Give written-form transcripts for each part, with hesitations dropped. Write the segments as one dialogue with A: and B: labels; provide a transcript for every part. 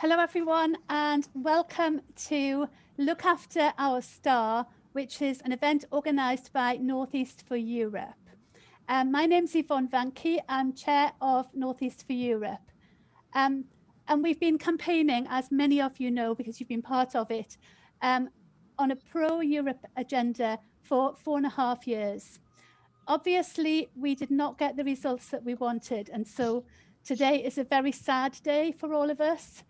A: Hello everyone and welcome to Look After Our Star, which is an event organised by Northeast for Europe. My name's Yvonne Vanke, I'm Chair of Northeast for Europe. And we've been campaigning, as many of you know, because you've been part of it, on a pro-Europe agenda for 4.5 years. Obviously, we did not get the results that we wanted, and so today is a very sad day for all of us.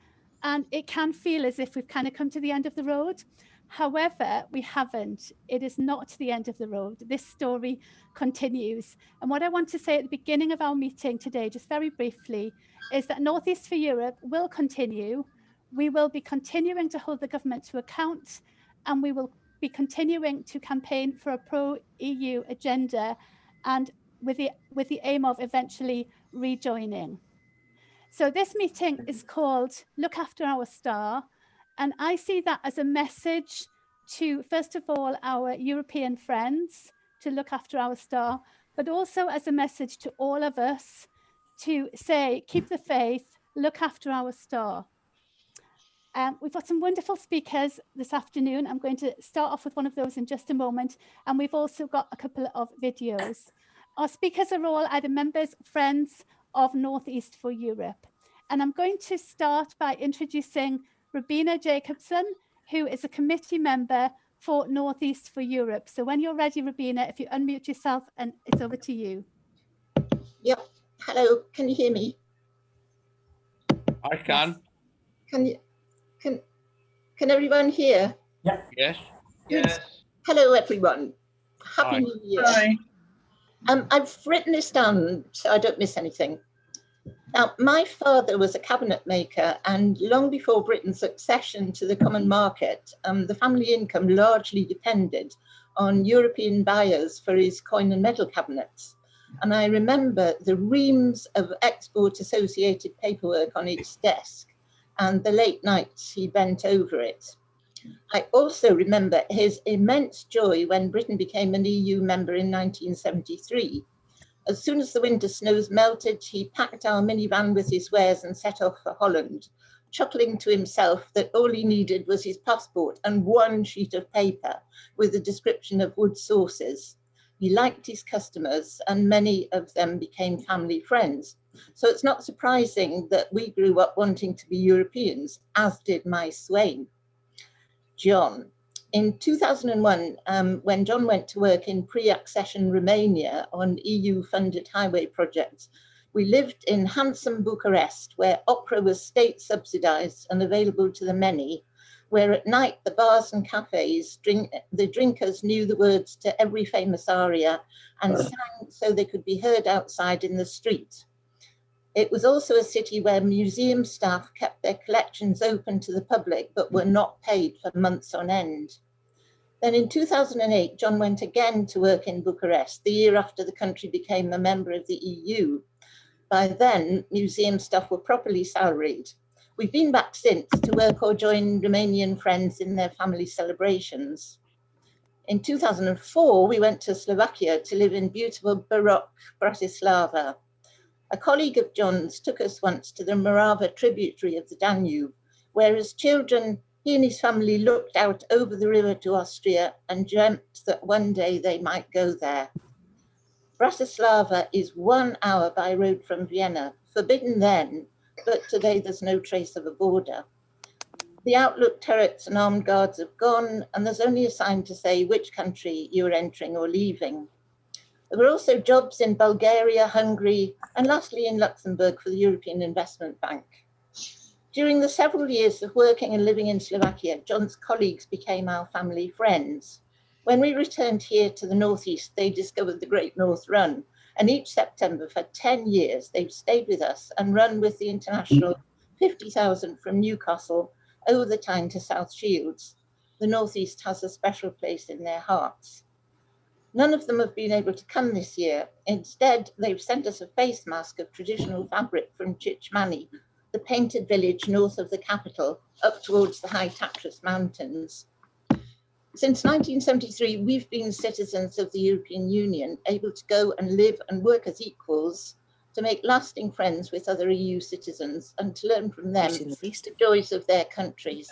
A: And it can feel as if we've kind of come to the end of the road. However, we haven't. It is not the end of the road. This story continues. And what I want to say at the beginning of our meeting today, just very briefly, is that Northeast for Europe will continue. We will be continuing to hold the government to account, and we will be continuing to campaign for a pro-EU agenda, and with the aim of eventually rejoining. So this meeting is called Look After Our Star, and I see that as a message to, first of all, our European friends to look after our star, but also as a message to all of us to say, keep the faith, look after our star. We've got some wonderful speakers this afternoon. I'm going to start off with one of those in just a moment, and we've also got a couple of videos. Our speakers are all either members, friends of Northeast for Europe. And I'm going to start by introducing Robina Jacobson, who is a committee member for Northeast for Europe. So when you're ready, Robina, if you unmute yourself, and it's over to you.
B: Yep. Hello, can you hear me?
C: I can.
B: Yes. Can everyone hear?
C: Yeah. Yes.
B: Yes. Hello, everyone. Happy New Year.
C: Hi.
B: I've written this down so I don't miss anything. Now, my father was a cabinet maker, and long before Britain's accession to the common market, the family income largely depended on European buyers for his coin and medal cabinets. And I remember the reams of export-associated paperwork on each desk and the late nights he bent over it. I also remember his immense joy when Britain became an EU member in 1973. As soon as the winter snows melted, he packed our minivan with his wares and set off for Holland, chuckling to himself that all he needed was his passport and one sheet of paper with a description of wood sources. He liked his customers, and many of them became family friends. So it's not surprising that we grew up wanting to be Europeans, as did my swain, John. In 2001, when John went to work in pre-accession Romania on EU-funded highway projects, we lived in handsome Bucharest, where opera was state-subsidized and available to the many, where at night the bars and cafes, the drinkers knew the words to every famous aria and sang so they could be heard outside in the street. It was also a city where museum staff kept their collections open to the public but were not paid for months on end. Then in 2008, John went again to work in Bucharest, the year after the country became a member of the EU. By then, museum staff were properly salaried. We've been back since to work or join Romanian friends in their family celebrations. In 2004, we went to Slovakia to live in beautiful Baroque Bratislava. A colleague of John's took us once to the Morava tributary of the Danube, where as children, he and his family looked out over the river to Austria and dreamt that one day they might go there. Bratislava is 1 hour by road from Vienna, forbidden then, but today there's no trace of a border. The outlook turrets and armed guards have gone, and there's only a sign to say which country you're entering or leaving. There were also jobs in Bulgaria, Hungary, and lastly in Luxembourg for the European Investment Bank. During the several years of working and living in Slovakia, John's colleagues became our family friends. When we returned here to the Northeast, they discovered the Great North Run, and each September for 10 years, they've stayed with us and run with the international 50,000 from Newcastle over the Tyne to South Shields. The Northeast has a special place in their hearts. None of them have been able to come this year. Instead, they've sent us a face mask of traditional fabric from Chichmani, the painted village north of the capital, up towards the high Tatras Mountains. Since 1973, we've been citizens of the European Union, able to go and live and work as equals, to make lasting friends with other EU citizens and to learn from them the joys of their countries.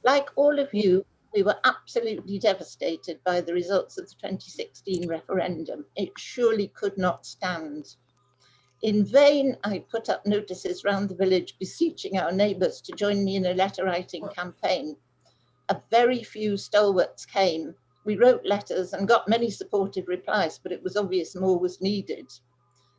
B: Like all of you, we were absolutely devastated by the results of the 2016 referendum. It surely could not stand. In vain, I put up notices around the village beseeching our neighbours to join me in a letter writing campaign. A very few stalwarts came. We wrote letters and got many supportive replies, but it was obvious more was needed.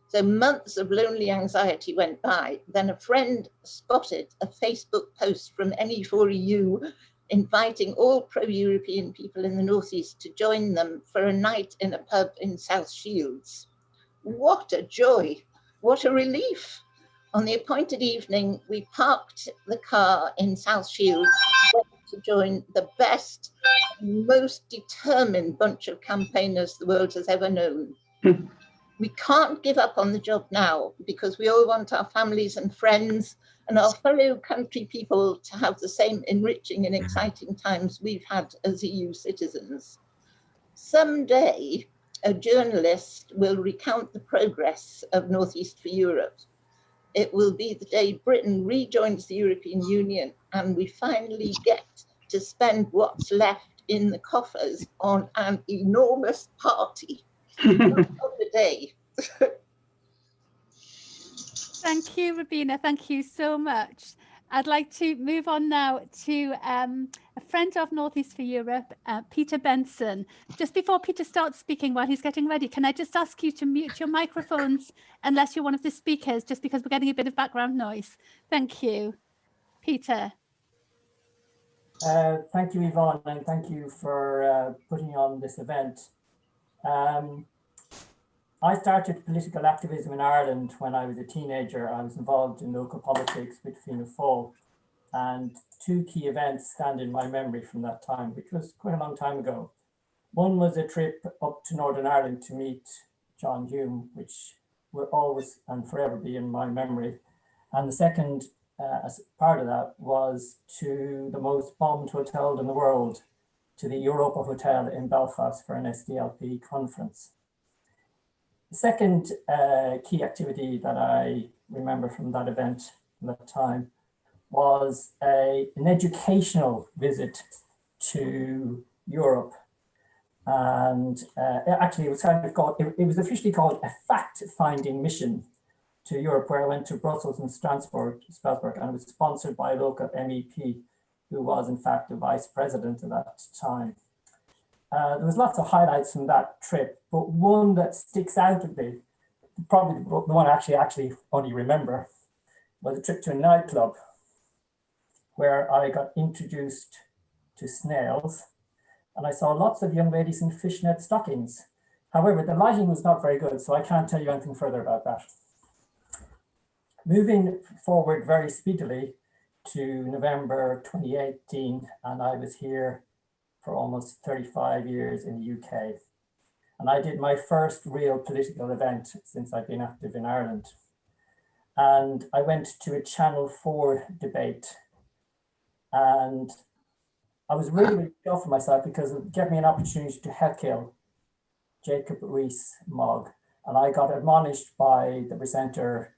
B: So months of lonely anxiety went by. Then a friend spotted a Facebook post from NE4EU inviting all pro-European people in the Northeast to join them for a night in a pub in South Shields. What a joy, what a relief. On the appointed evening, we parked the car in South Shields to join the best, most determined bunch of campaigners the world has ever known. We can't give up on the job now because we all want our families and friends and our fellow country people to have the same enriching and exciting times we've had as EU citizens. Someday, a journalist will recount the progress of Northeast for Europe. It will be the day Britain rejoins the European Union and we finally get to spend what's left in the coffers on an enormous party. Of the day.
A: Thank you, Rabina. Thank you so much. I'd like to move on now to a friend of Northeast for Europe, Peter Benson. Just before Peter starts speaking while he's getting ready, can I just ask you to mute your microphones unless you're one of the speakers, just because we're getting a bit of background noise. Thank you. Peter.
D: Thank you, Yvonne, and thank you for putting on this event. I started political activism in Ireland when I was a teenager. I was involved in local politics with Fianna Fáil, and two key events stand in my memory from that time, which was quite a long time ago. One was a trip up to Northern Ireland to meet John Hume, which will always and forever be in my memory. And the second, as part of that, was to the most bombed hotel in the world, to the Europa Hotel in Belfast for an SDLP conference. The second key activity that I remember from that event, from that time, was an educational visit to Europe. And actually, it was kind of called, it was officially called a fact-finding mission to Europe, where I went to Brussels and Strasbourg, and it was sponsored by a local MEP who was in fact the vice president at that time. There was lots of highlights from that trip, but one that sticks out at me, probably the one I actually only remember, was a trip to a nightclub where I got introduced to snails, and I saw lots of young ladies in fishnet stockings. However, the lighting was not very good, so I can't tell you anything further about that. Moving forward very speedily to November 2018, and I was here for almost 35 years in the UK. And I did my first real political event since I've been active in Ireland. And I went to a Channel 4 debate. And I was really proud for myself because it gave me an opportunity to heckle Jacob Rees-Mogg. And I got admonished by the presenter,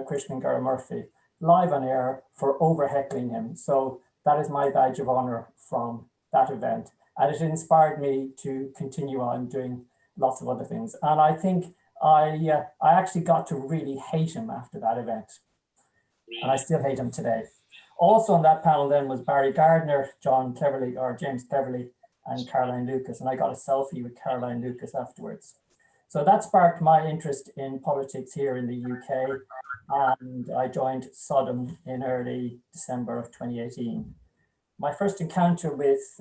D: Christina Murphy, live on air for over heckling him. So that is my badge of honor from that event, and it inspired me to continue on doing lots of other things. And I think I actually got to really hate him after that event, and I still hate him today. Also on that panel then was Barry Gardner, James Cleverly, and Caroline Lucas, and I got a selfie with Caroline Lucas afterwards. So that sparked my interest in politics here in the UK, and I joined Sodom in early December of 2018. My first encounter with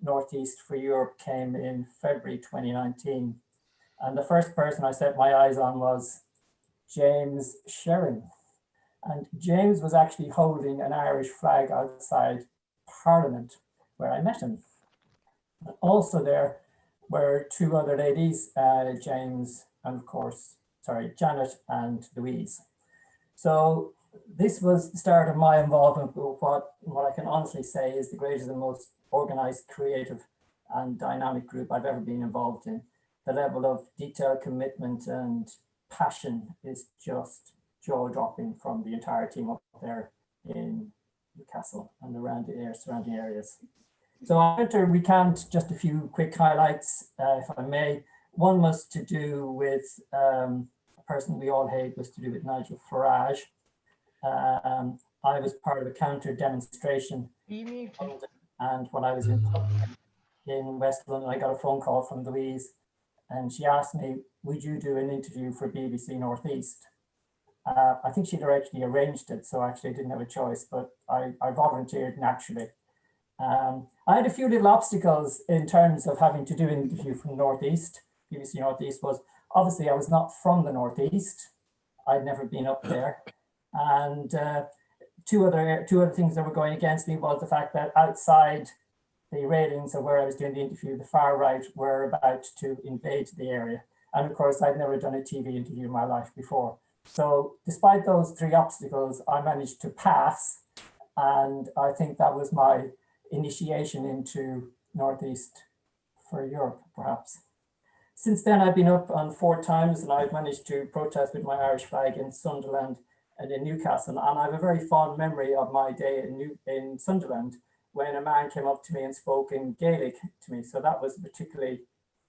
D: Northeast for Europe came in February 2019. And the first person I set my eyes on was James Sherrin. And James was actually holding an Irish flag outside Parliament where I met him. And also there were two other ladies, Janet and Louise. So this was the start of my involvement with what I can honestly say is the greatest and most organized, creative and dynamic group I've ever been involved in. The level of detailed commitment and passion is just jaw-dropping from the entire team up there in Newcastle and around the surrounding areas. So I'm going to recount just a few quick highlights, if I may. One was to do with a person we all hate, was to do with Nigel Farage. I was part of a counter demonstration, and when I was in West London, I got a phone call from Louise, and she asked me, would you do an interview for BBC Northeast? I think she'd already arranged it, so actually I didn't have a choice, but I volunteered naturally. I had a few little obstacles in terms of having to do an interview from Northeast. BBC Northeast was, obviously I was not from the Northeast. I'd never been up there. And two other things that were going against me was the fact that outside the railings of where I was doing the interview, the far right were about to invade the area. And of course, I'd never done a TV interview in my life before. So despite those three obstacles, I managed to pass. And I think that was my initiation into Northeast for Europe, perhaps. Since then, I've been up on 4 times, and I've managed to protest with my Irish flag in Sunderland and in Newcastle. And I have a very fond memory of my day in Sunderland when a man came up to me and spoke in Gaelic to me. So that was a particularly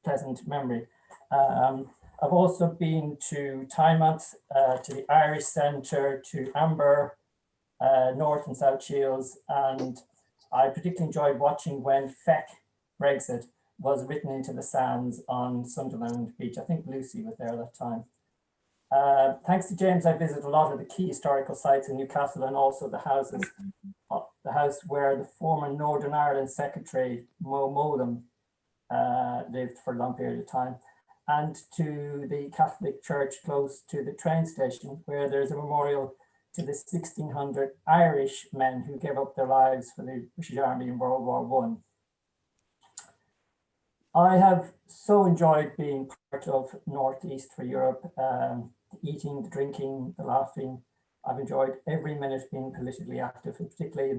D: pleasant memory. I've also been to Tynemouth, to the Irish Centre, to Amber, North and South Shields, and I particularly enjoyed watching when Feck Brexit was written into the sands on Sunderland Beach. I think Lucy was there at that time. Thanks to James, I visited a lot of the key historical sites in Newcastle and also the houses. The house where the former Northern Ireland Secretary, Mo Mowlam, lived for a long period of time, and to the Catholic Church close to the train station, where there's a memorial to the 1,600 Irish men who gave up their lives for the British Army in World War I. I have so enjoyed being part of Northeast for Europe, the eating, the drinking, the laughing. I've enjoyed every minute being politically active, and particularly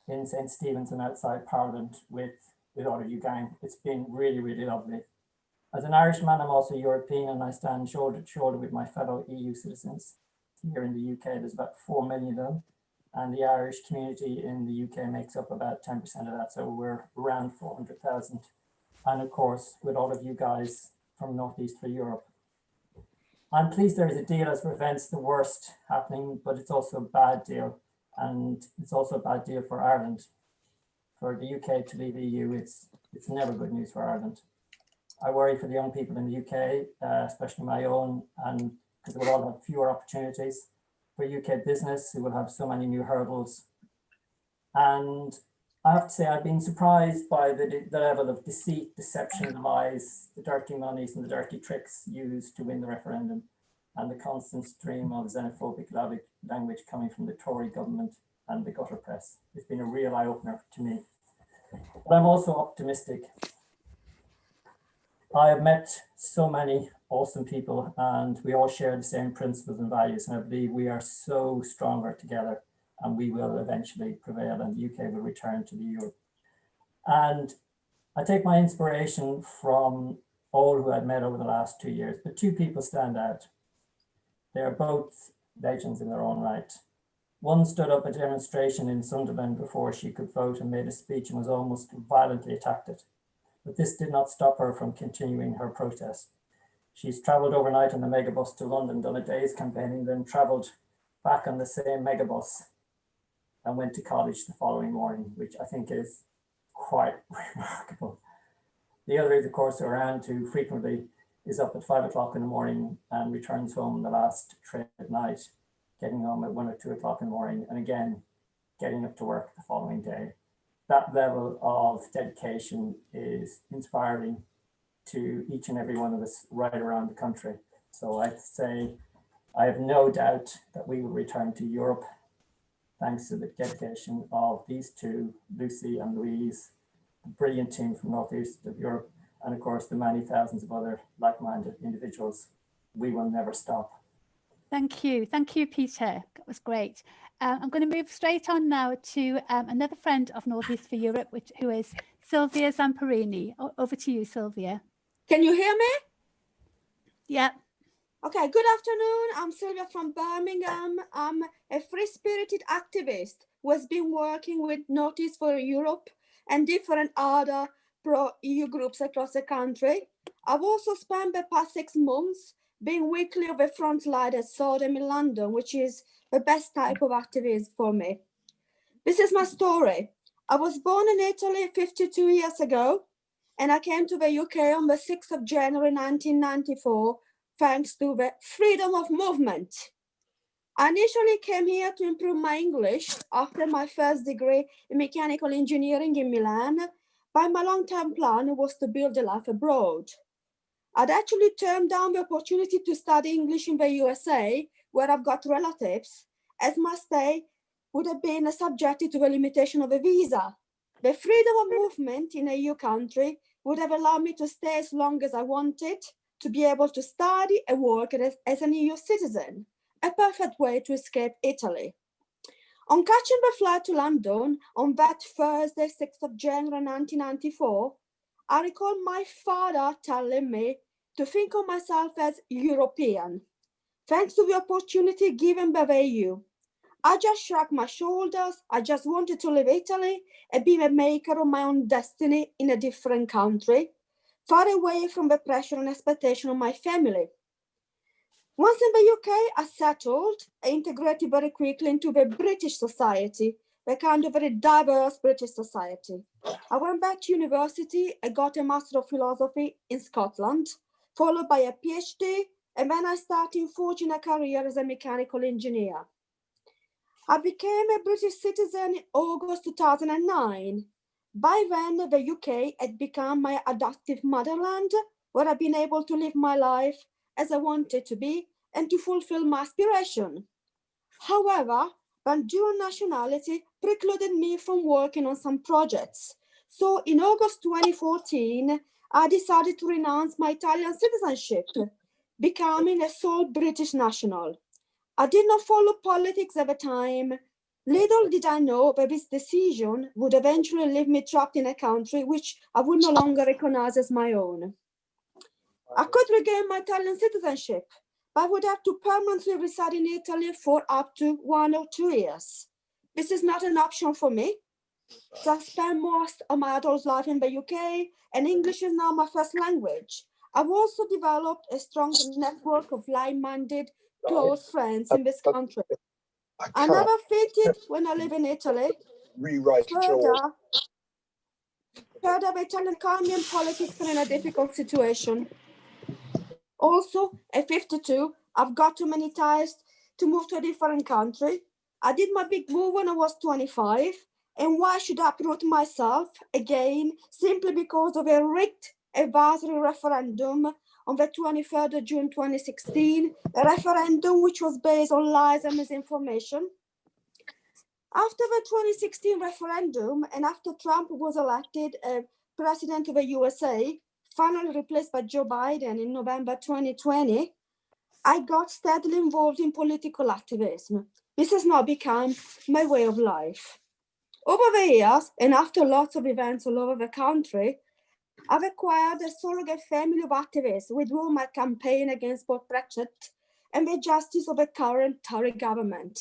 D: in St. Stephen's and outside Parliament with all of you gang. It's been really, really lovely. As an Irishman, I'm also European, and I stand shoulder to shoulder with my fellow EU citizens. Here in the UK, there's about 4 million of them, and the Irish community in the UK makes up about 10% of that, so we're around 400,000. And of course, with all of you guys from Northeast for Europe. I'm pleased there is a deal as prevents the worst happening, but it's also a bad deal, and it's also a bad deal for Ireland. For the UK to leave EU, it's never good news for Ireland. I worry for the young people in the UK, especially my own, and because we'll all have fewer opportunities, for UK business who will have so many new hurdles. And I have to say, I've been surprised by the level of deceit, deception, lies, the dirty monies and the dirty tricks used to win the referendum, and the constant stream of xenophobic language coming from the Tory government and the gutter press. It's been a real eye-opener to me. But I'm also optimistic. I have met so many awesome people, and we all share the same principles and values, and I believe we are so stronger together, and we will eventually prevail, and the UK will return to the Europe. And I take my inspiration from all who I've met over the last 2 years, but 2 people stand out. They are both legends in their own right. One stood up at a demonstration in Sunderland before she could vote and made a speech and was almost violently attacked it. But this did not stop her from continuing her protest. She's travelled overnight on the megabus to London, done a day's campaigning, then travelled back on the same megabus and went to college the following morning, which I think is quite remarkable. The other is, of course, Iran, who frequently is up at 5 o'clock in the morning and returns home the last train at night, getting home at 1 or 2 o'clock in the morning, and again, getting up to work the following day. That level of dedication is inspiring to each and every one of us right around the country. So I'd say I have no doubt that we will return to Europe thanks to the dedication of these 2, Lucy and Louise, a brilliant team from Northeast of Europe, and of course the many thousands of other like-minded individuals. We will never stop.
A: Thank you, Peter. That was great. I'm going to move straight on now to another friend of Northeast for Europe, who is Sylvia Zamperini. Over to you, Sylvia.
E: Can you hear me?
A: Yeah.
E: Okay, good afternoon. I'm Sylvia from Birmingham. I'm a free-spirited activist who has been working with Notice for Europe and different other pro-EU groups across the country. I've also spent the past 6 months being weekly of a front line at Sodom in London, which is the best type of activism for me. This is my story. I was born in Italy 52 years ago, and I came to the UK on the 6th of January 1994, thanks to the freedom of movement. I initially came here to improve my English after my first degree in mechanical engineering in Milan, but my long-term plan was to build a life abroad. I'd actually turned down the opportunity to study English in the USA, where I've got relatives, as my stay would have been subjected to the limitation of a visa. The freedom of movement in a EU country would have allowed me to stay as long as I wanted, to be able to study and work as an EU citizen, a perfect way to escape Italy. On catching the flight to London on that Thursday, 6th of January 1994, I recall my father telling me to think of myself as European, thanks to the opportunity given by the EU. I just shrugged my shoulders. I just wanted to leave Italy and be the maker of my own destiny in a different country, far away from the pressure and expectation of my family. Once in the UK, I settled, I integrated very quickly into the British society, the kind of very diverse British society. I went back to university and got a Master of Philosophy in Scotland, followed by a PhD, and then I started forging a career as a mechanical engineer. I became a British citizen in August 2009. By then, the UK had become my adoptive motherland, where I've been able to live my life as I wanted to be and to fulfill my aspiration. However, my dual nationality precluded me from working on some projects. So in August 2014, I decided to renounce my Italian citizenship, becoming a sole British national. I did not follow politics at the time. Little did I know that this decision would eventually leave me trapped in a country which I would no longer recognize as my own. I could regain my Italian citizenship, but I would have to permanently reside in Italy for up to 1 or 2 years. This is not an option for me. So I spent most of my adult life in the UK, and English is now my first language. I've also developed a strong network of like-minded close friends in this country. I never fitted when I live in Italy. Further, the Italian economy and politics are in a difficult situation. Also, at 52, I've got too many ties to move to a different country. I did my big move when I was 25, and why should I uproot myself again simply because of a rigged advisory referendum on the 23rd of June 2016, a referendum which was based on lies and misinformation? After the 2016 referendum and after Trump was elected president of the USA, finally replaced by Joe Biden in November 2020, I got steadily involved in political activism. This has now become my way of life. Over the years, and after lots of events all over the country, I've acquired a surrogate family of activists with whom I campaign against both Brexit and the justice of the current Tory government.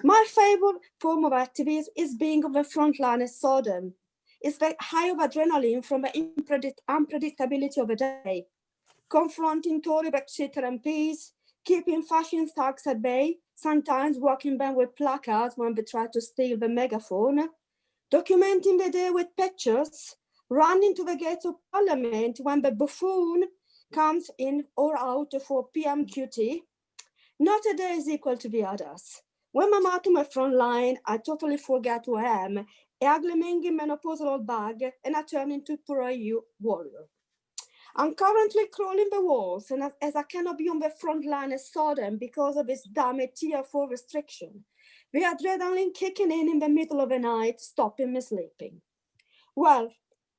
E: My favorite form of activism is being on the front line at Sodom. It's the high of adrenaline from the unpredictability of the day, confronting Tory Brexit MPs, keeping fascist thugs at bay, sometimes walking them with placards when they try to steal the megaphone, documenting the day with pictures, running to the gates of Parliament when the buffoon comes in or out for PMQT. Not a day is equal to the others. When I'm out on my front line, I totally forget who I am, a ugly mingy menopausal old bag, and I turn into pro-EU warrior. I'm currently crawling the walls, and as I cannot be on the front line as Sodom because of this damn Tier 4 restriction, the adrenaline kicking in the middle of the night, stopping me sleeping. Well,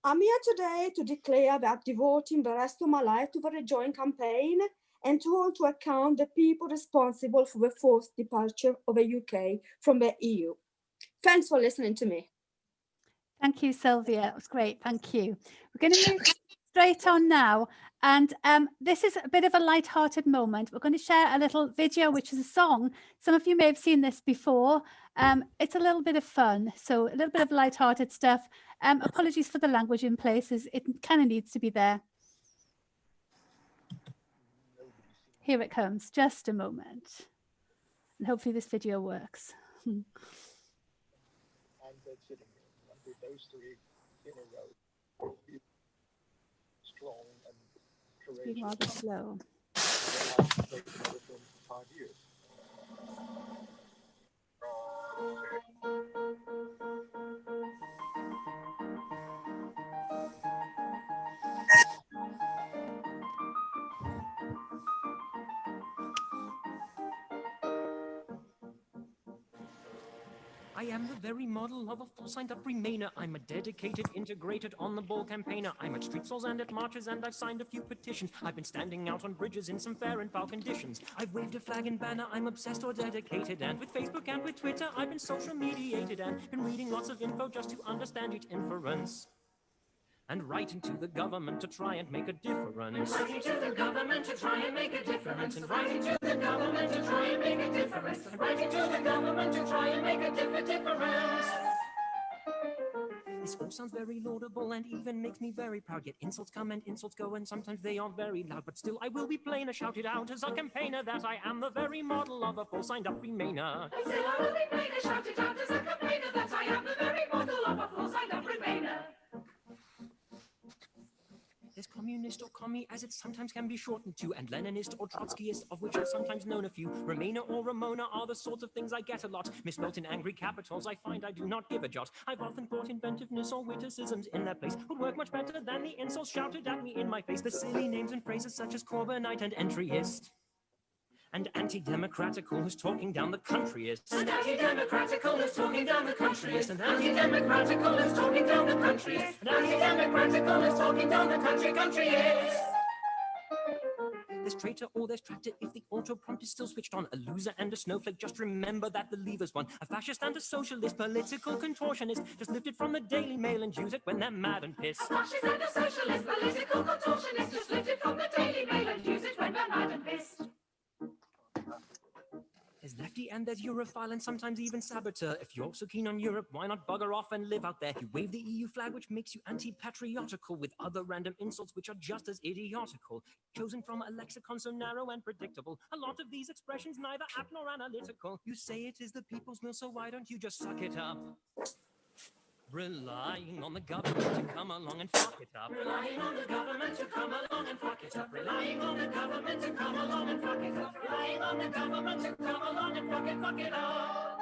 E: I'm here today to declare that I'm devoting the rest of my life to the Rejoin campaign and to hold to account the people responsible for the forced departure of the UK from the EU. Thanks for listening to me.
A: Thank you, Sylvia. That was great. Thank you. We're going to move straight on now And this is a bit of a light-hearted moment. We're going to share a little video, which is a song. Some of you may have seen this before. It's a little bit of fun, so a little bit of light-hearted stuff. Apologies for the language in places. It kind of needs to be there. Here it comes, just a moment. And hopefully this video works.
F: And they're sitting with those three in a row. Strong and courageous.
A: Be rather slow.
F: 5 years.
G: I am the very model of a full signed-up Remainer. I'm a dedicated, integrated, on-the-ball campaigner. I'm at street stalls and at marches, and I've signed a few petitions. I've been standing out on bridges in some fair and foul conditions. I've waved a flag and banner, I'm obsessed or dedicated. And with Facebook and with Twitter, I've been social mediated and been reading lots of info just to understand each inference. And writing to the government to try and make a difference. And writing to the government to try and make a difference. And writing to the government to try and make a difference. And writing to the government to try and make a difference. This all sounds very laudable and even makes me very proud. Yet insults come and insults go, and sometimes they are very loud. But still I will be plain or shout it out as a campaigner that I am the very model of a full signed-up Remainer. And still I will be plain or shout it out as a campaigner that I am the very model of a full signed-up Remainer. There's communist or commie, as it sometimes can be shortened to, and Leninist or Trotskyist, of which I've sometimes known a few. Remainer or Ramona are the sorts of things I get a lot. Misspelt in angry capitals, I find I do not give a jot. I've often thought inventiveness or witticisms in their place would work much better than the insults shouted at me in my face. The silly names and phrases such as Corbynite and entryist. And anti-democratical who's talking down the countryist. And anti-democratical who's talking down the countryist. And anti-democratical who's talking down the countryist. And anti-democratical who's talking down the countryist. There's traitor or there's tractor if the auto prompt is still switched on. A loser and a snowflake, just remember that the lever's won. A fascist and a socialist, political contortionist, just lift it from the Daily Mail and use it when they're mad and pissed. A fascist and a socialist, political contortionist, just lift it from the Daily Mail and use it when they're mad and pissed. There's lefty and there's Europhile and sometimes even saboteur. If you're so keen on Europe, why not bugger off and live out there? You wave the EU flag, which makes you anti-patriotical, with other random insults which are just as idiotical. Chosen from a lexicon so narrow and predictable. A lot of these expressions neither apt nor analytical. You say it is the people's will, so why don't you just suck it up? Relying on the government to come along and fuck it up. Relying on the government to come along and fuck it up. Relying on the government to come along and fuck it up. Relying on the government to come along and fuck it up.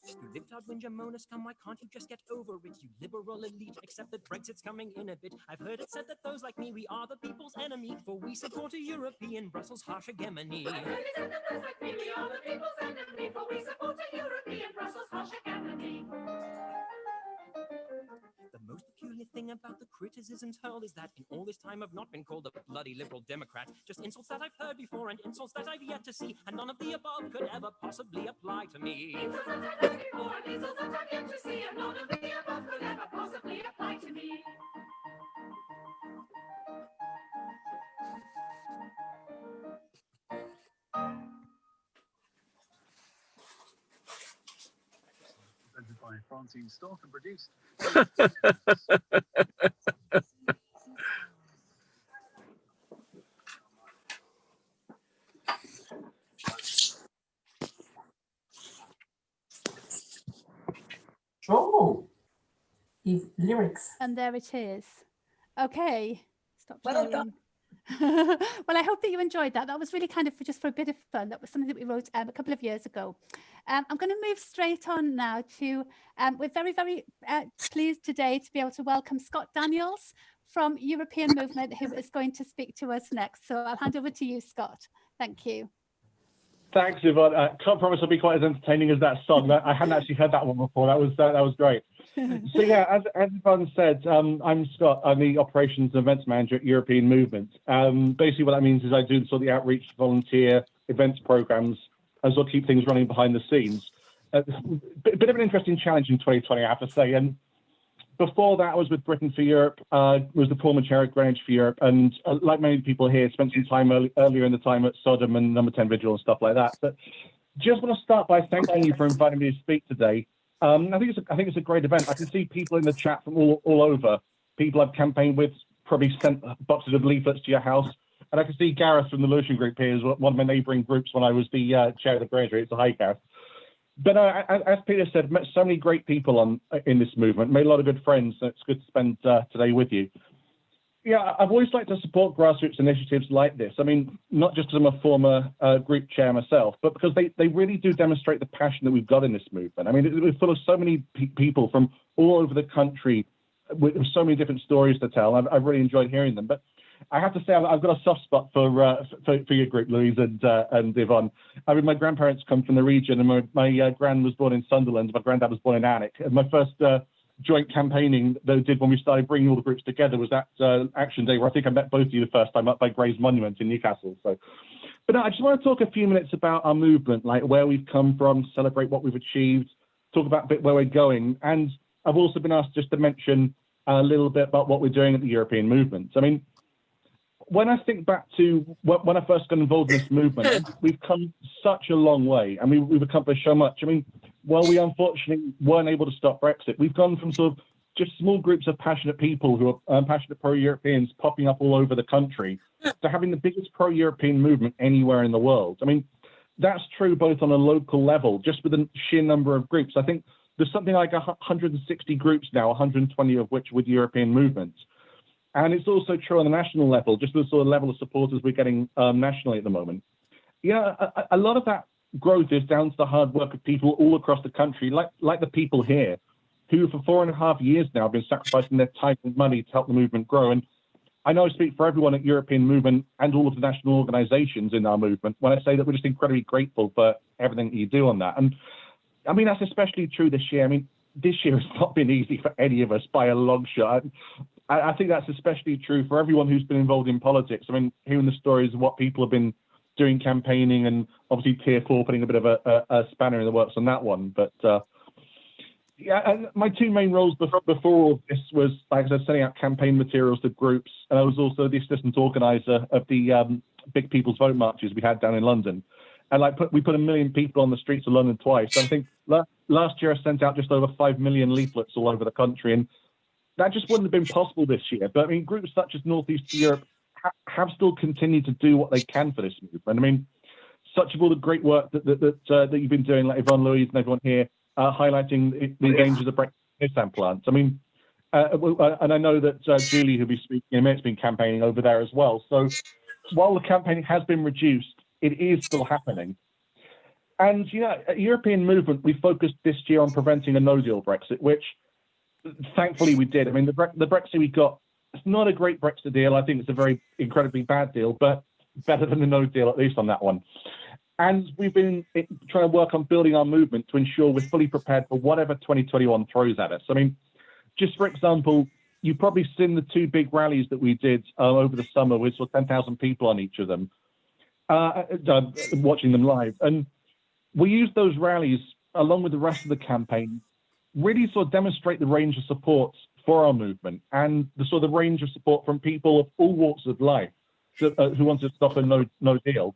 G: You libtard Winjamonas come, why can't you just get over it? You liberal elite, accept that Brexit's coming in a bit. I've heard it said that those like me, we are the people's enemy, for we support a European Brussels harsh hegemony. I've heard it said that those like me, we are the people's enemy, for we support a European Brussels harsh hegemony. The most peculiar thing about the criticisms hurled is that in all this time I've not been called a bloody liberal Democrat. Just insults that I've heard before and insults that I've yet to see, and none of the above could ever possibly apply to me. Insults that I've heard before and insults that I've yet to see, and none of the above could ever possibly apply to me.
F: Presented by Francine Stock and produced.
D: Oh, lyrics.
A: And there it is. Okay, stop
B: Well
A: sharing.
B: done.
A: Well, I hope that you enjoyed that. That was really kind of just for a bit of fun. That was something that we wrote a couple of years ago. I'm going to move straight on now to, we're very, very pleased today to be able to welcome Scott Daniels from European Movement, who is going to speak to us next. So I'll hand over to you, Scott. Thank you.
H: Thanks, Yvonne. Can't promise I'll be quite as entertaining as that song. I hadn't actually heard that one before. That was great. So yeah, as Yvonne said, I'm Scott. I'm the Operations and Events Manager at European Movement. Basically what that means is I do sort of the outreach, volunteer, events programs, and sort of keep things running behind the scenes. Bit of an interesting challenge in 2020, I have to say. And before that, I was with Britain for Europe, was the former chair of Greenwich for Europe, and like many people here, spent some time earlier in the time at Sodom and Number 10 Vigil and stuff like that. But just want to start by thanking you for inviting me to speak today. I think it's a great event. I can see people in the chat from all over. People I've campaigned with probably sent boxes of leaflets to your house. And I can see Gareth from the Lucian group here, is one of my neighbouring groups when I was the chair of the Greenwich. It's a hi, Gareth. But as Peter said, met so many great people in this movement, made a lot of good friends. So it's good to spend today with you. Yeah, I've always liked to support grassroots initiatives like this. I mean, not just because I'm a former group chair myself, but because they really do demonstrate the passion that we've got in this movement. I mean, it's full of so many people from all over the country with so many different stories to tell. I've really enjoyed hearing them. But I have to say, I've got a soft spot for your group, Louise and Yvonne. I mean, my grandparents come from the region, and my gran was born in Sunderland. My granddad was born in Alnwick. And my first joint campaigning that I did when we started bringing all the groups together was that Action Day, where I think I met both of you the first time up by Gray's Monument in Newcastle. But no, I just want to talk a few minutes about our movement, like where we've come from, celebrate what we've achieved, talk about a bit where we're going. And I've also been asked just to mention a little bit about what we're doing at the European movement. I mean, when I think back to when I first got involved in this movement, we've come such a long way. I mean, we've accomplished so much. I mean, while we unfortunately weren't able to stop Brexit, we've gone from sort of just small groups of passionate people who are passionate pro-Europeans popping up all over the country to having the biggest pro-European movement anywhere in the world. I mean, that's true both on a local level, just with the sheer number of groups. I think there's something like 160 groups now, 120 of which with European movements. And it's also true on the national level, just the sort of level of supporters we're getting nationally at the moment. Yeah, a lot of that growth is down to the hard work of people all across the country, like the people here, who for 4.5 years now have been sacrificing their time and money to help the movement grow. And I know I speak for everyone at European Movement and all of the national organisations in our movement when I say that we're just incredibly grateful for everything that you do on that. And I mean, that's especially true this year. I mean, this year has not been easy for any of us by a long shot. I think that's especially true for everyone who's been involved in politics. I mean, hearing the stories of what people have been doing campaigning, and obviously Tier 4 putting a bit of a spanner in the works on that one. But yeah, and my two main roles before all this was, like I said, sending out campaign materials to groups, and I was also the assistant organizer of the big People's Vote marches we had down in London. And we put 1 million people on the streets of London twice. I think last year I sent out just over 5 million leaflets all over the country, and that just wouldn't have been possible this year. But I mean, groups such as Northeast Europe have still continued to do what they can for this movement. I mean, such of all the great work that you've been doing, like Yvonne, Louise, and everyone here, highlighting the dangers of Brexit plants. I mean, and I know that Julie, who'll be speaking in a minute, has been campaigning over there as well. So while the campaigning has been reduced, it is still happening. And, you know, at European Movement, we focused this year on preventing a no-deal Brexit, which thankfully we did. I mean, the Brexit we got, it's not a great Brexit deal. I think it's a very incredibly bad deal, but better than the no deal, at least on that one. And we've been trying to work on building our movement to ensure we're fully prepared for whatever 2021 throws at us. I mean, just for example, you've probably seen the two big rallies that we did over the summer with sort of 10,000 people on each of them, watching them live. And we used those rallies, along with the rest of the campaign, really sort of demonstrate the range of support for our movement and the sort of range of support from people of all walks of life who want to stop a no deal.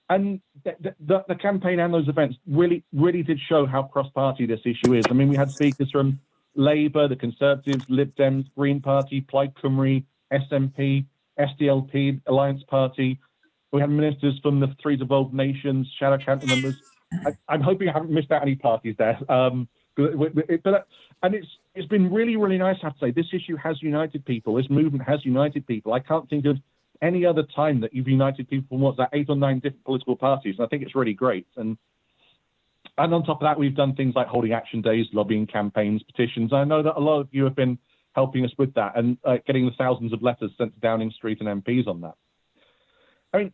H: And the campaign and those events really did show how cross-party this issue is. I mean, we had speakers from Labour, the Conservatives, Lib Dems, Green Party, Plaid Cymru, SNP, SDLP, Alliance Party. We had ministers from the three devolved nations, shadow cabinet members. I'm hoping I haven't missed out any parties there. And it's been really nice, I have to say. This issue has united people. This movement has united people. I can't think of any other time that you've united people from what's that, 8 or 9 different political parties. And I think it's really great. And on top of that, we've done things like holding action days, lobbying campaigns, petitions. I know that a lot of you have been helping us with that and getting the thousands of letters sent to Downing Street and MPs on that. I mean,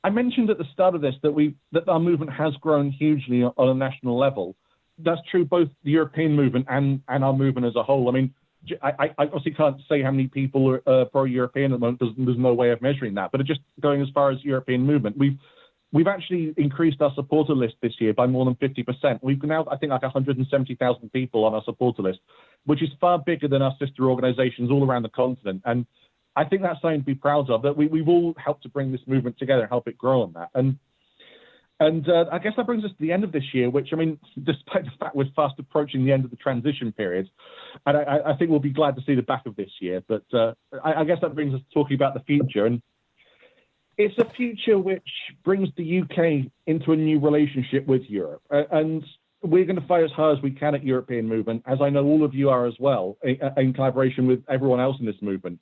H: I mentioned at the start of this that our movement has grown hugely on a national level. That's true both the European movement and our movement as a whole. I mean, I obviously can't say how many people are pro-European at the moment. There's no way of measuring that. But just going as far as European movement, we've we've actually increased our supporter list this year by more than 50%. We've now, I think, like 170,000 people on our supporter list, which is far bigger than our sister organizations all around the continent. And I think that's something to be proud of, that we've all helped to bring this movement together and help it grow on that. And I guess that brings us to the end of this year, which, I mean, despite the fact we're fast approaching the end of the transition period, and I think we'll be glad to see the back of this year. But I guess that brings us to talking about the future. And it's a future which brings the UK into a new relationship with Europe. And we're going to fight as hard as we can at European Movement, as I know all of you are as well, in collaboration with everyone else in this movement,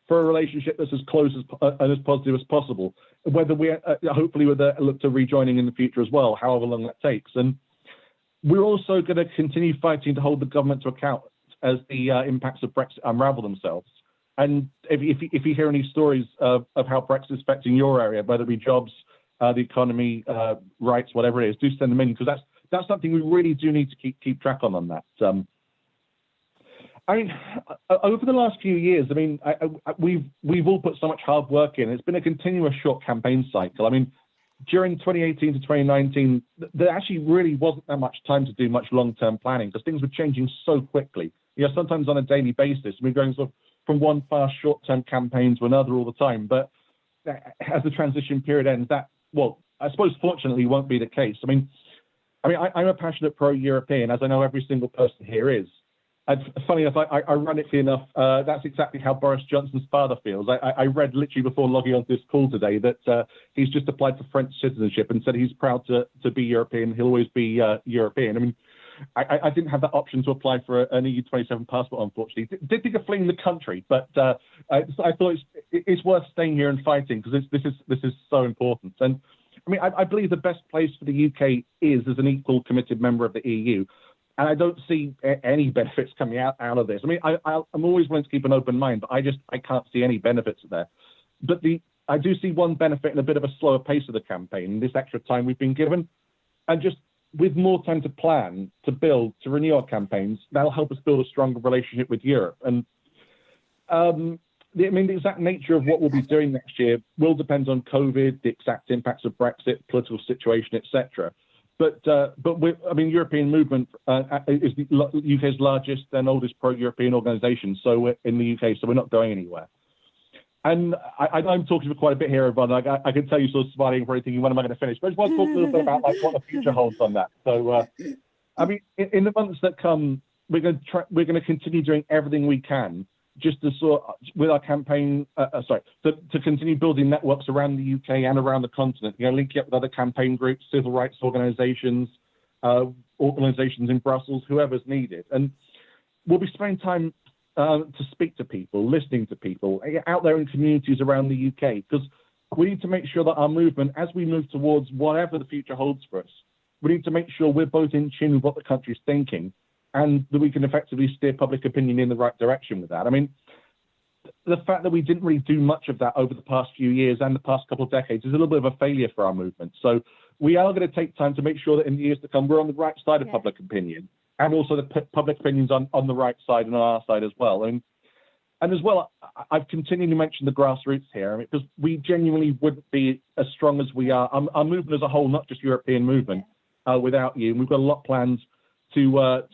H: for a relationship that's as close and as positive as possible, whether we hopefully would look to rejoining in the future as well, however long that takes. And we're also going to continue fighting to hold the government to account as the impacts of Brexit unravel themselves. And if you hear any stories of how Brexit is affecting your area, whether it be jobs, the economy, rights, whatever it is, do send them in, because that's something we really do need to keep track on that. I mean, over the last few years, I mean, we've all put so much hard work in. It's been a continuous short campaign cycle. I mean, during 2018 to 2019, there actually really wasn't that much time to do much long-term planning because things were changing so quickly. You know, sometimes on a daily basis, we're going sort of from one fast short-term campaign to another all the time. But as the transition period ends, that, well, I suppose fortunately won't be the case. I mean, I'm a passionate pro-European, as I know every single person here is. And funny enough, ironically enough, that's exactly how Boris Johnson's father feels. I read literally before logging on to this call today that he's just applied for French citizenship and said he's proud to be European. He'll always be European. I mean, I didn't have that option to apply for an EU27 passport, unfortunately. Did think of fleeing the country, but I thought it's worth staying here and fighting because this is so important. And I mean, I believe the best place for the UK is as an equal committed member of the EU. And I don't see any benefits coming out of this. I mean, I'm always willing to keep an open mind, but I can't see any benefits there. But I do see one benefit in a bit of a slower pace of the campaign, this extra time we've been given. And just with more time to plan, to build, to renew our campaigns, that'll help us build a stronger relationship with Europe. And I mean, the exact nature of what we'll be doing next year will depend on COVID, the exact impacts of Brexit, political situation, etc. But I mean, European Movement is the UK's largest and oldest pro-European organisation. So we're in the UK, so we're not going anywhere. And I'm talking for quite a bit here, Yvonne. I can tell you sort of smiling for anything. When am I going to finish? But I just want to talk a little bit about like what the future holds on that. So, I mean, in the months that come, we're going to continue doing everything we can just to sort with our campaign, to continue building networks around the UK and around the continent, you know, linking up with other campaign groups, civil rights organisations, organisations in Brussels, whoever's needed. And we'll be spending time to speak to people, listening to people out there in communities around the UK, because we need to make sure that our movement, as we move towards whatever the future holds for us, we need to make sure we're both in tune with what the country's thinking, and that we can effectively steer public opinion in the right direction with that. I mean, the fact that we didn't really do much of that over the past few years and the past couple of decades is a little bit of a failure for our movement. So we are going to take time to make sure that in the years to come, we're on the right side of public opinion, and also the public opinion's on the right side and on our side as well. And as well, I've continually mentioned the grassroots here, I mean, because we genuinely wouldn't be as strong as we are. Our movement as a whole, not just European movement, without you. And we've got a lot of plans to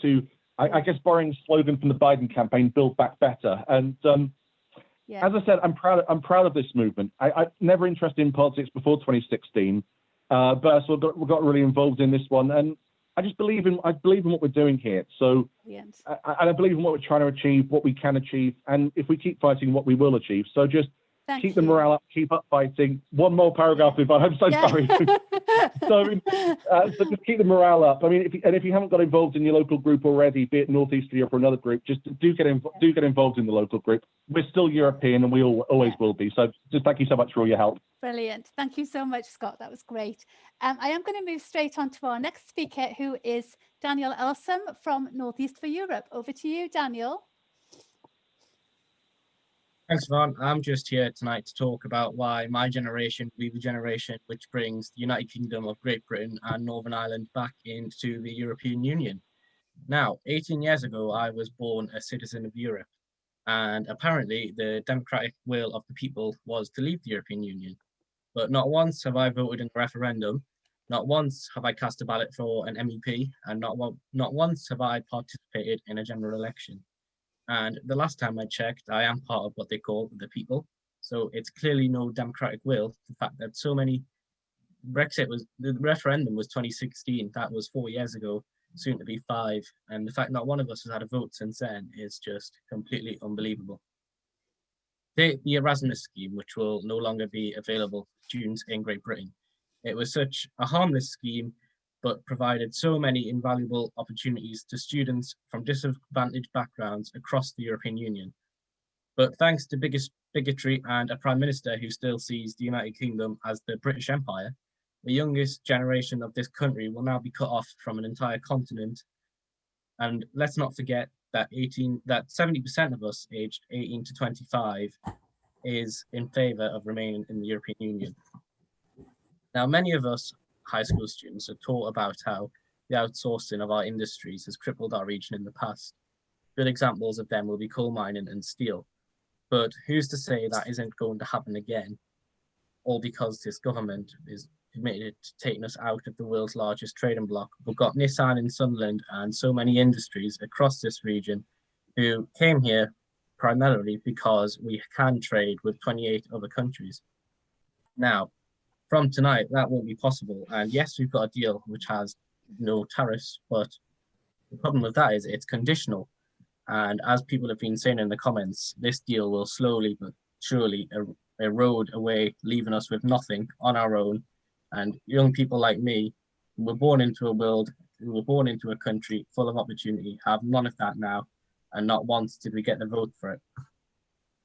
H: I guess borrowing a slogan from the Biden campaign, build back better. And as I said, I'm proud of this movement. I never interested in politics before 2016, but so we got really involved in this one, and I just believe in what we're doing here. So I believe in what we're trying to achieve, what we can achieve, and if we keep fighting, what we will achieve. So just keep the morale up, keep up fighting. One more paragraph, Yvonne. I'm so sorry. So just keep the morale up. I mean, if you haven't got involved in your local group already, be it Northeast or for another group, just do get involved in the local group. We're still European, and we always will be. So just thank you so much for all your help.
A: Brilliant. Thank you so much, Scott. That was great. I am going to move straight on to our next speaker, who is Daniel Elsam from Northeast for Europe. Over to you, Daniel.
I: Thanks, Yvonne. I'm just here tonight to talk about why my generation will be the generation which brings the United Kingdom of Great Britain and Northern Ireland back into the European Union. Now, 18 years ago, I was born a citizen of Europe, and apparently the democratic will of the people was to leave the European Union. but not once have I voted in a referendum, not once have I cast a ballot for an MEP, and not once have I participated in a general election. And the last time I checked, I am part of what they call the people. So it's clearly no democratic will. The fact that so many the referendum was 2016, that was 4 years ago, soon to be 5. And the fact not one of us has had a vote since then is just completely unbelievable. Take the Erasmus scheme, which will no longer be available to students in Great Britain. It was such a harmless scheme, but provided so many invaluable opportunities to students from disadvantaged backgrounds across the European Union. But thanks to bigotry and a Prime Minister who still sees the United Kingdom as the British Empire, the youngest generation of this country will now be cut off from an entire continent. And let's not forget that 70% of us aged 18 to 25 is in favour of remaining in the European Union. Now, many of us high school students are taught about how the outsourcing of our industries has crippled our region in the past. Good examples of them will be coal mining and steel. But who's to say that isn't going to happen again, all because this government is committed to taking us out of the world's largest trading bloc. We've got Nissan in Sunderland and so many industries across this region who came here primarily because we can trade with 28 other countries. Now, from tonight, that won't be possible. And yes, we've got a deal which has no tariffs, but the problem with that is it's conditional. And as people have been saying in the comments, this deal will slowly but surely erode away, leaving us with nothing on our own. And young people like me, who were born into a country full of opportunity, have none of that now, and not once did we get the vote for it.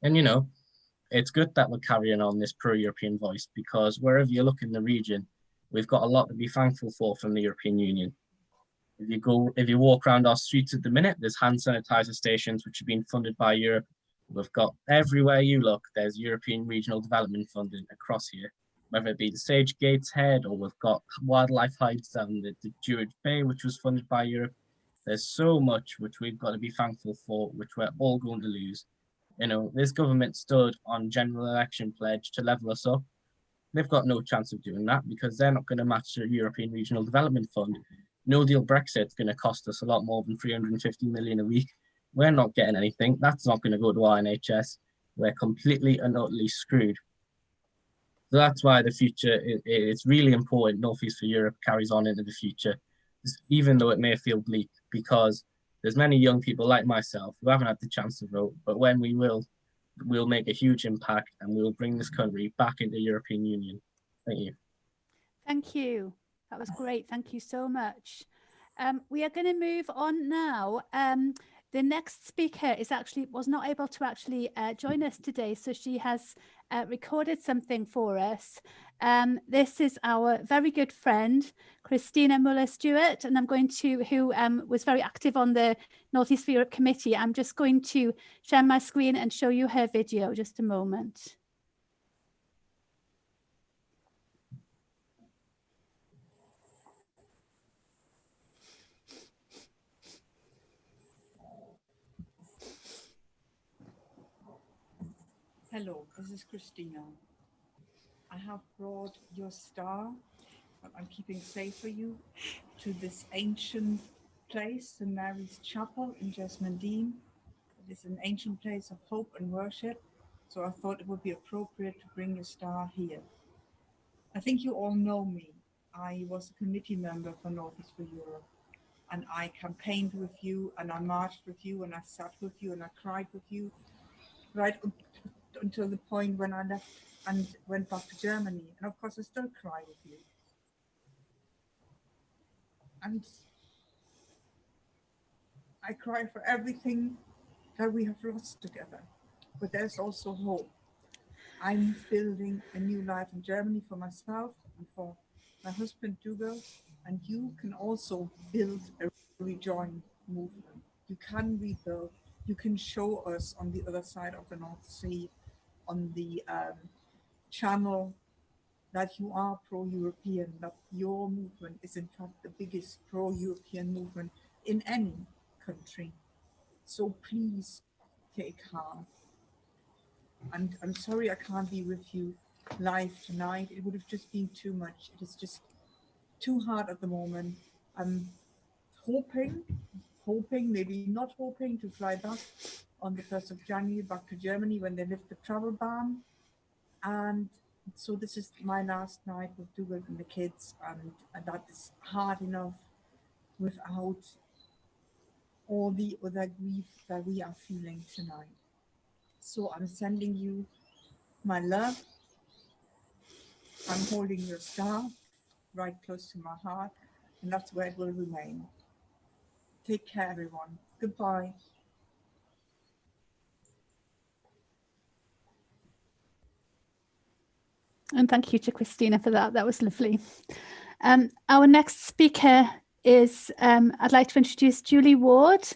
I: And you know, it's good that we're carrying on this pro-European voice, because wherever you look in the region, we've got a lot to be thankful for from the European Union. If you walk around our streets at the minute, there's hand sanitizer stations which have been funded by Europe. We've got everywhere you look, there's European regional development funding across here, whether it be the Sage Gates Head, or we've got wildlife hides down the Stewart Bay, which was funded by Europe. There's so much which we've got to be thankful for, which we're all going to lose. You know, this government stood on general election pledge to level us up. They've got no chance of doing that because they're not going to match the European Regional Development Fund. No deal Brexit's going to cost us a lot more than 350 million a week. We're not getting anything. That's not going to go to our NHS. We're completely and utterly screwed. So that's why the future, it's really important North East for Europe carries on into the future, even though it may feel bleak, because there's many young people like myself who haven't had the chance to vote, but when we will, we'll make a huge impact and we'll bring this country back into the European Union. Thank you.
A: Thank you. That was great. Thank you so much. We are going to move on now. The next speaker was not able to actually join us today, so she has recorded something for us. This is our very good friend, Christina Muller Stewart, and I'm going to, who was very active on the North East for Europe Committee. I'm just going to share my screen and show you her video, just a moment.
J: Hello, this is Christina. I have brought your star that I'm keeping safe for you to this ancient place, St. Mary's Chapel in Jesmond-Dean. It is an ancient place of hope and worship, so I thought it would be appropriate to bring your star here. I think you all know me. I was a committee member for North East for Europe, and I campaigned with you, and I marched with you, and I sat with you, and I cried with you, right until the point when I left and went back to Germany. And of course, I still cry with you. And I cry for everything that we have lost together. But there's also hope. I'm building a new life in Germany for myself and for my husband, Dougal. And you can also build a rejoin movement. You can rebuild. You can show us on the other side of the North Sea, on the channel, that you are pro-European, that your movement is in fact the biggest pro-European movement in any country. So please take heart. And I'm sorry I can't be with you live tonight. It would have just been too much. It is just too hard at the moment. I'm hoping, maybe not hoping, to fly back on the 1st of January back to Germany when they lift the travel ban. And so this is my last night with Dougal and the kids, and that is hard enough without all the other grief that we are feeling tonight. So I'm sending you my love. I'm holding your star right close to my heart, and that's where it will remain. Take care, everyone. Goodbye.
A: And thank you to Christina for that. That was lovely. Our next speaker is, I'd like to introduce Julie Ward.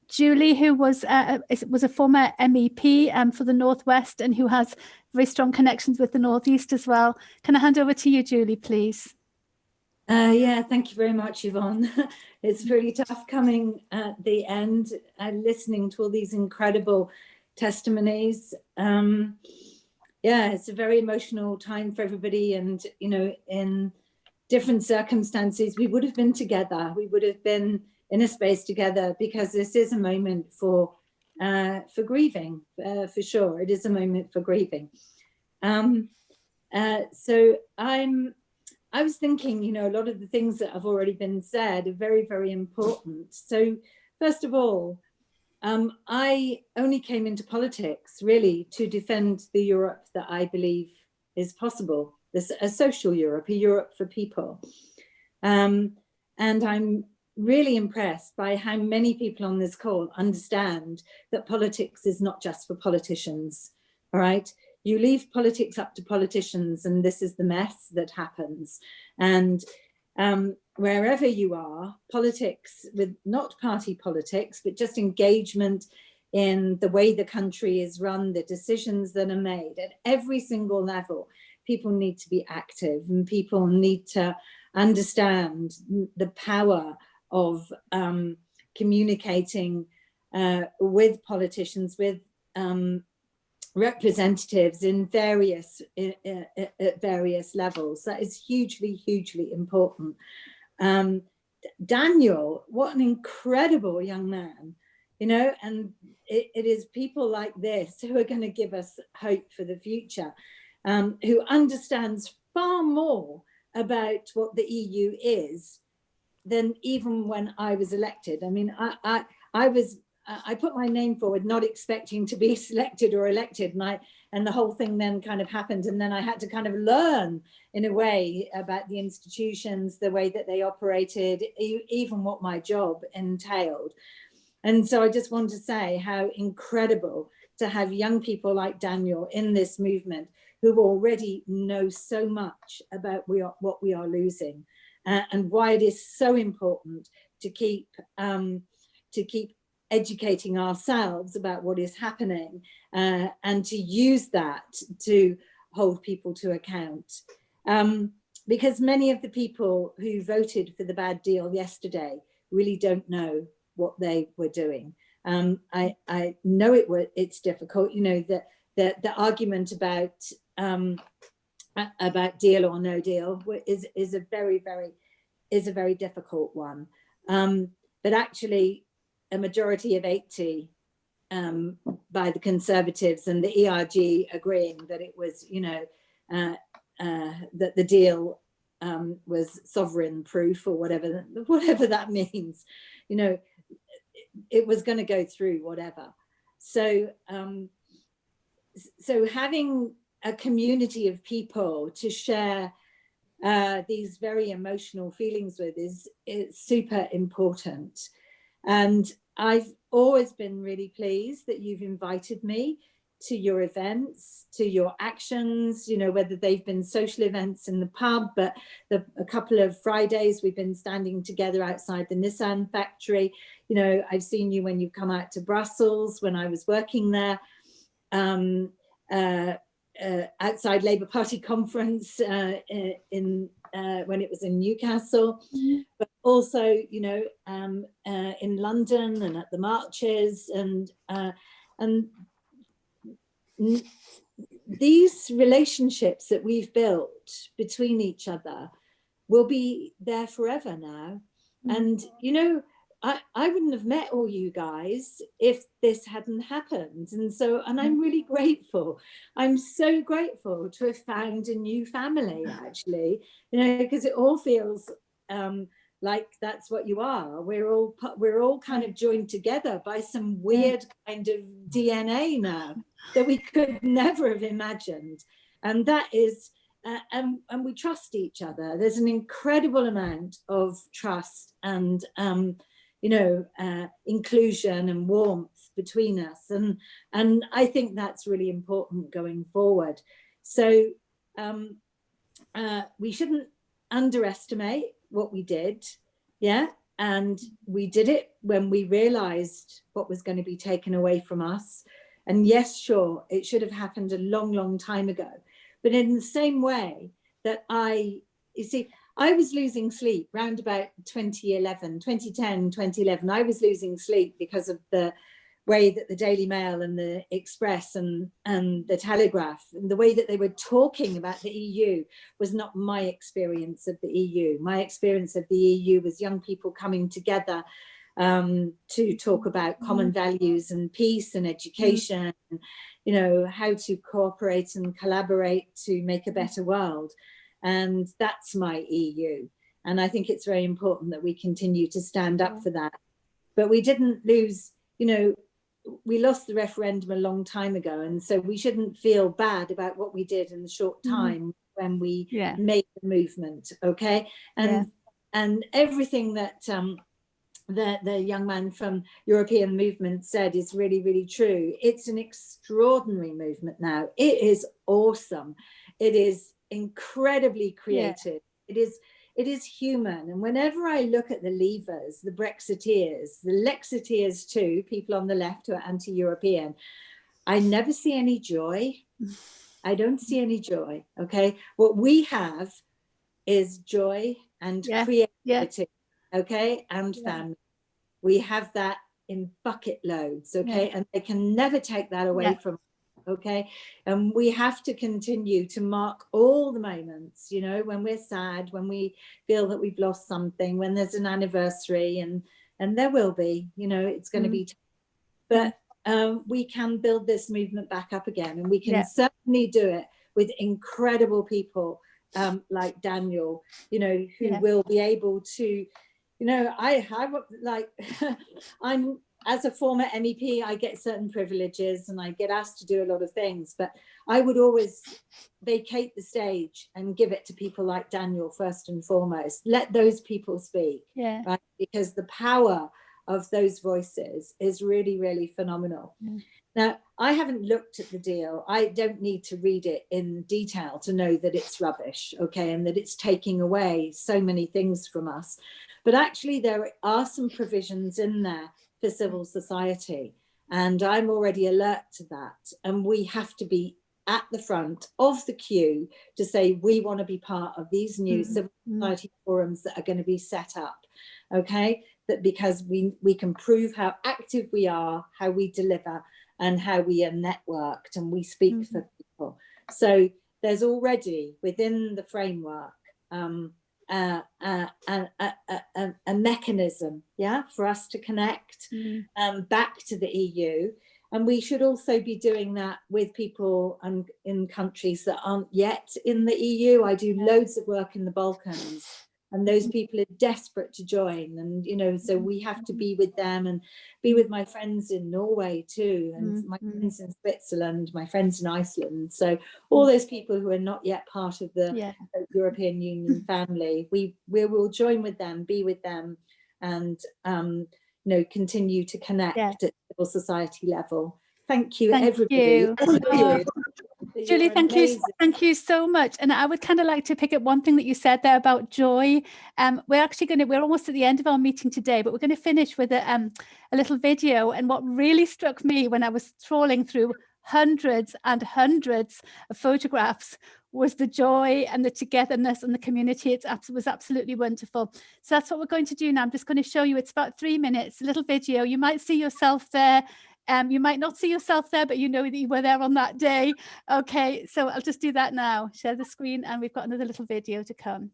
A: Julie, who was a former MEP for the Northwest and who has very strong connections with the Northeast as well. Can I hand over to you, Julie, please?
K: Yeah, thank you very much, Yvonne. It's really tough coming at the end and listening to all these incredible testimonies. Yeah, it's a very emotional time for everybody, and you know, in different circumstances, we would have been together. We would have been in a space together, because this is a moment for grieving, for sure. It is a moment for grieving. So I was thinking, you know, a lot of the things that have already been said are very, very important. So first of all, I only came into politics really to defend the Europe that I believe is possible, a social Europe, a Europe for people. And I'm really impressed by how many people on this call understand that politics is not just for politicians, all right? You leave politics up to politicians, and this is the mess that happens. And wherever you are, politics, with not party politics, but just engagement in the way the country is run, the decisions that are made at every single level, people need to be active, and people need to understand the power of communicating with politicians, with representatives in various levels. That is hugely, hugely important. Daniel, what an incredible young man, you know, and it is people like this who are going to give us hope for the future, who understands far more about what the EU is than even when I was elected. I mean, I put my name forward not expecting to be selected or elected, and the whole thing then kind of happened, and then I had to kind of learn in a way about the institutions, the way that they operated, even what my job entailed. And so I just want to say how incredible to have young people like Daniel in this movement who already know so much about what we are losing, and why it is so important to keep educating ourselves about what is happening, and to use that to hold people to account. Because many of the people who voted for the bad deal yesterday really don't know what they were doing. I know it's difficult, you know, the argument about deal or no deal is a very difficult one. But actually, a majority of 80 by the Conservatives and the ERG agreeing that it was, you know, that the deal was sovereign proof, or whatever that means, you know, it was going to go through whatever. So so having a community of people to share these very emotional feelings with is super important. And I've always been really pleased that you've invited me to your events, to your actions, you know, whether they've been social events in the pub, but a couple of Fridays we've been standing together outside the Nissan factory. You know, I've seen you when you come out to Brussels when I was working there, outside Labour Party conference when it was in Newcastle, but also, you know, in London and at the marches, and these relationships that we've built between each other will be there forever now. And, you know, I wouldn't have met all you guys if this hadn't happened. And so, and I'm really grateful. I'm so grateful to have found a new family, actually, you know, because it all feels like that's what you are. We're all kind of joined together by some weird kind of DNA now that we could never have imagined. And that is, and we trust each other. There's an incredible amount of trust and, you know, inclusion and warmth between us. And I think that's really important going forward. So we shouldn't underestimate what we did. Yeah. And we did it when we realized what was going to be taken away from us. And yes, sure, it should have happened a long, long time ago. But in the same way that you see, I was losing sleep round about 2010, 2011. I was losing sleep because of the way that the Daily Mail and the Express and the Telegraph, and the way that they were talking about the EU was not my experience of the EU. My experience of the EU was young people coming together to talk about common values and peace and education, and, you know, how to cooperate and collaborate to make a better world. And that's my EU. And I think it's very important that we continue to stand up for that. But we didn't lose, you know, we lost the referendum a long time ago. And so we shouldn't feel bad about what we did in the short time when we made the movement. Okay. And everything that the young man from European Movement said is really, really true. It's an extraordinary movement now. It is awesome. It is incredibly creative. It is human. And whenever I look at the Leavers, the Brexiteers, the Lexiteers too, people on the left who are anti-European, I never see any joy. I don't see any joy. Okay. What we have is joy and creativity. Okay. And family. We have that in bucket loads. Okay. And they can never take that away from us. Okay. And we have to continue to mark all the moments, you know, when we're sad, when we feel that we've lost something, when there's an anniversary, and there will be, you know, it's going to be, but we can build this movement back up again, and we can certainly do it with incredible people like Daniel, you know, who will be able to, you know, I like, I'm, as a former MEP, I get certain privileges and I get asked to do a lot of things, but I would always vacate the stage and give it to people like Daniel first and foremost. Let those people speak, right? Because the power of those voices is really, really phenomenal. Now, I haven't looked at the deal. I don't need to read it in detail to know that it's rubbish, okay, and that it's taking away so many things from us. But actually, there are some provisions in there for civil society, and I'm already alert to that. And we have to be at the front of the queue to say we want to be part of these new civil society forums that are going to be set up, okay? That because we can prove how active we are, how we deliver, and how we are networked and we speak for people. So there's already within the framework a mechanism, for us to connect back to the EU. And we should also be doing that with people in countries that aren't yet in the EU. I do loads of work in the Balkans, and those people are desperate to join. And, you know, so we have to be with them and be with my friends in Norway too, and my friends in Switzerland, my friends in Iceland. So all those people who are not yet part of the European Union family, we will join with them, be with them, and you know, continue to connect at civil society level. Thank you, everybody. Thank you.
A: Julie, thank you so much. And I would kind of like to pick up one thing that you said there about joy. We're almost at the end of our meeting today, but we're going to finish with a little video. And what really struck me when I was trawling through hundreds and hundreds of photographs was the joy and the togetherness and the community. It was absolutely wonderful. So that's what we're going to do now. I'm just going to show you, it's about 3 minutes, a little video. You might see yourself there You might not see yourself there, but you know that you were there on that day. Okay, so I'll just do that now. Share the screen, and we've got another little video to come.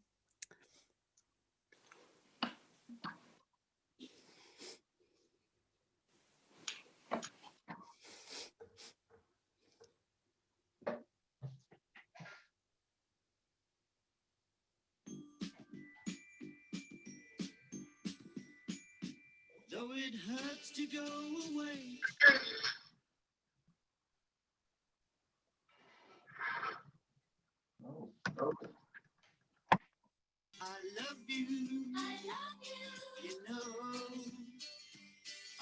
L: Though it hurts to go away. I love you. I love you. You know,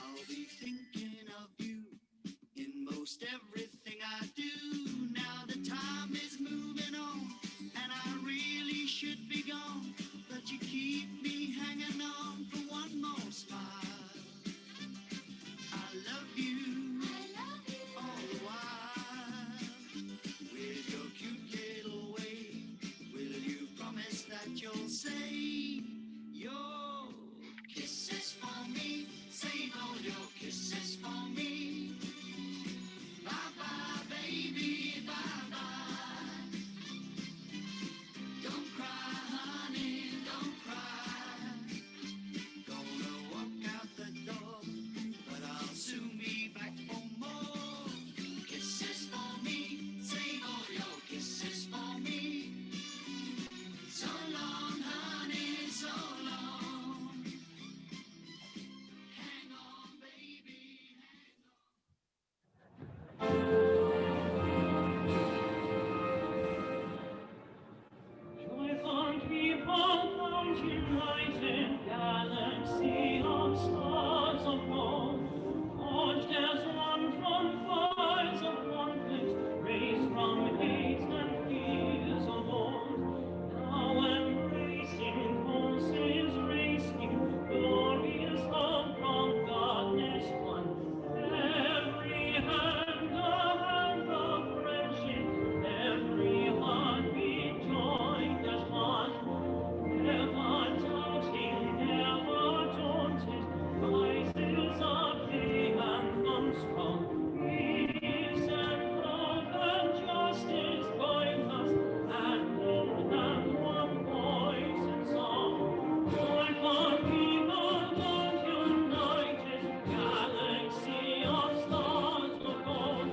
L: I'll be thinking of you in most everything I do. Now the time is moving on, and I really should be gone, but you keep me hanging on for one more smile. I love you, all the while. With your cute little way, will you promise that you'll save your kisses for me? Save all your kisses for me. Bye-bye, baby, bye-bye. Don't cry, honey, don't cry. Gonna walk out the door, but I'll soon be back for more kisses for me. Save all your kisses for me. So long, honey, so long. Hang on, baby, hang on.
M: Joyful people found united, galaxy of stars above, forged as one from fires of conflict, raised from hate and fears of old. Now embracing pulses racing, glorious hope from darkness won. Every hand a hand of friendship, every heartbeat joined as one. Never doubting, never daunted, rises up the anthem strong. Peace and love and justice bind us, hand in hand, one voice and song. Joyful people, both united, galaxy of stars above,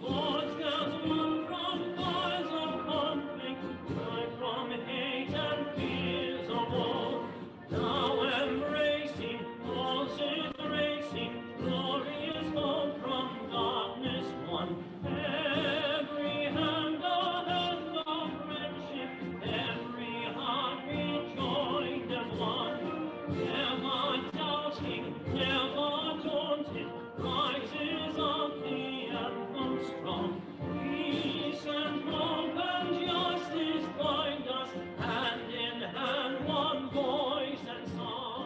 M: forged as one from fires of conflict, joy from hate and fears of old. Now embracing, pulses racing, glorious hope from darkness won. Every hand a hand of friendship, every heart rejoined as one. Never doubting, never daunted, rises up the anthem strong. Peace and hope and justice bind us, hand in hand, one voice and song.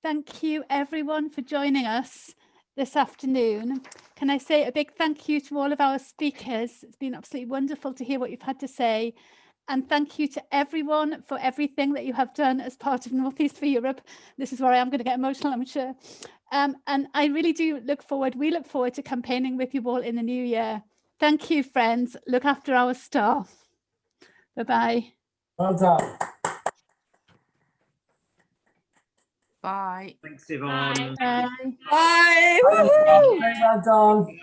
A: Thank you everyone for joining us this afternoon. Can I say a big thank you to all of our speakers? It's been absolutely wonderful to hear what you've had to say. And thank you to everyone for everything that you have done as part of Northeast for Europe. This is where I am going to get emotional, I'm sure. And I really do look forward, we look forward to campaigning with you all in the new year. Thank you, friends. Look after our star. Bye-bye.
D: Well done.
N: Bye.
I: Thanks, Yvonne.
A: Bye.
E: Bye.
D: Very well done.